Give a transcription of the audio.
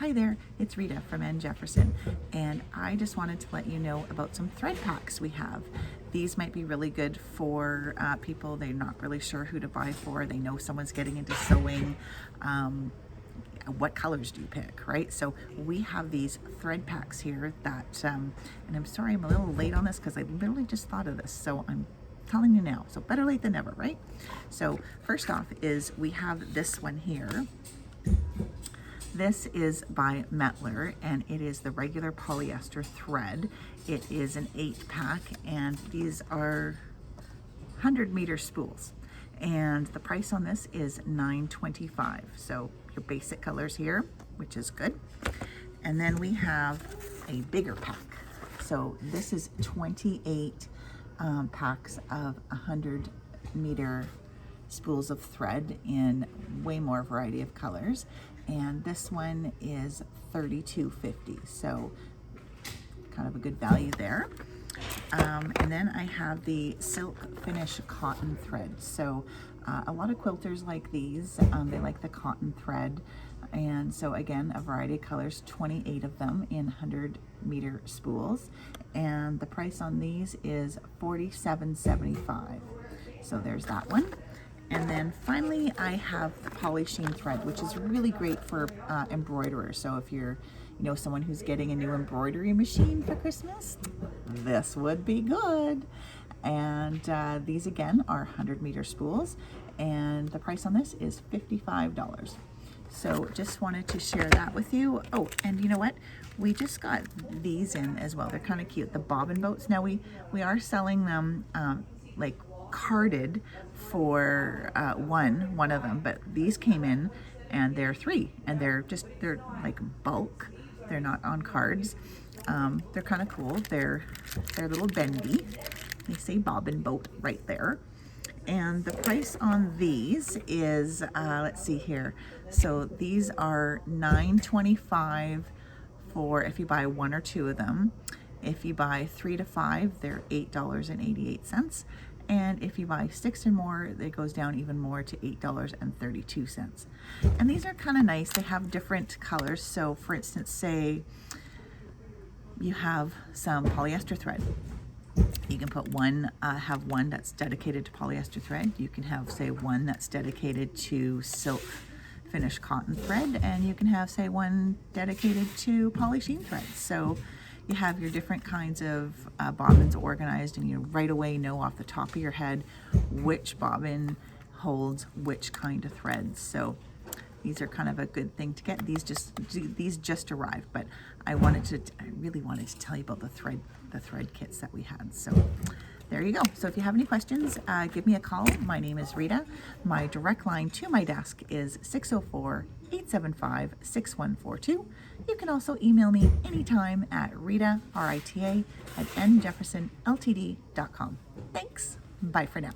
Hi there, it's Rita from N Jefferson, and I just wanted to let you know about some thread packs we have. These might be really good for people they're not really sure who to buy for. They know someone's getting into sewing. What colors do you pick, right? So we have these thread packs here that, and I'm sorry I'm a little late on this because I literally just thought of this, so I'm telling you now. So better late than never, right? So first off is we have this one here. This is by Metler, and it is the regular polyester thread. It is an 8-pack, and these are 100-meter spools. And the price on this is $9.25. So your basic colors here, which is good. And then we have a bigger pack. So this is 28 packs of 100-meter spools of thread in way more variety of colors, and this one is $32.50, so kind of a good value there. And then I have the silk finish cotton thread. So a lot of quilters like these, they like the cotton thread, and so again, a variety of colors, 28 of them in 100-meter spools, and the price on these is $47.75. So there's that one. And then finally, I have the poly sheen thread, which is really great for embroiderers. So if you're, someone who's getting a new embroidery machine for Christmas, this would be good. And these again are 100-meter spools, and the price on this is $55. So just wanted to share that with you. Oh, and you know what? We just got these in as well. They're kind of cute, the Bobbin Boats. Now we are selling them like carded for one of them, but these came in and they're 3, and they're like bulk. They're not on cards. They're kind of cool. They're a little bendy. They say Bobbin Boat right there. And the price on these is let's see here. So these are $9.25 for if you buy 1 or 2 of them. If you buy 3 to 5, they're $8.88. And if you buy 6 or more, it goes down even more to $8.32. And these are kind of nice. They have different colors. So for instance, say you have some polyester thread. You can put have one that's dedicated to polyester thread. You can have, say, one that's dedicated to silk finish cotton thread, and you can have, say, one dedicated to poly sheen thread. So you have your different kinds of bobbins organized, and you right away know off the top of your head which bobbin holds which kind of thread. So these are kind of a good thing to get. These just arrived, but I really wanted to tell you about the thread kits that we had. So there you go. So if you have any questions, give me a call. My name is Rita. My direct line to my desk is 604-875-6142. You can also email me anytime at Rita, R-I-T-A, @njeffersonltd.com. Thanks. Bye for now.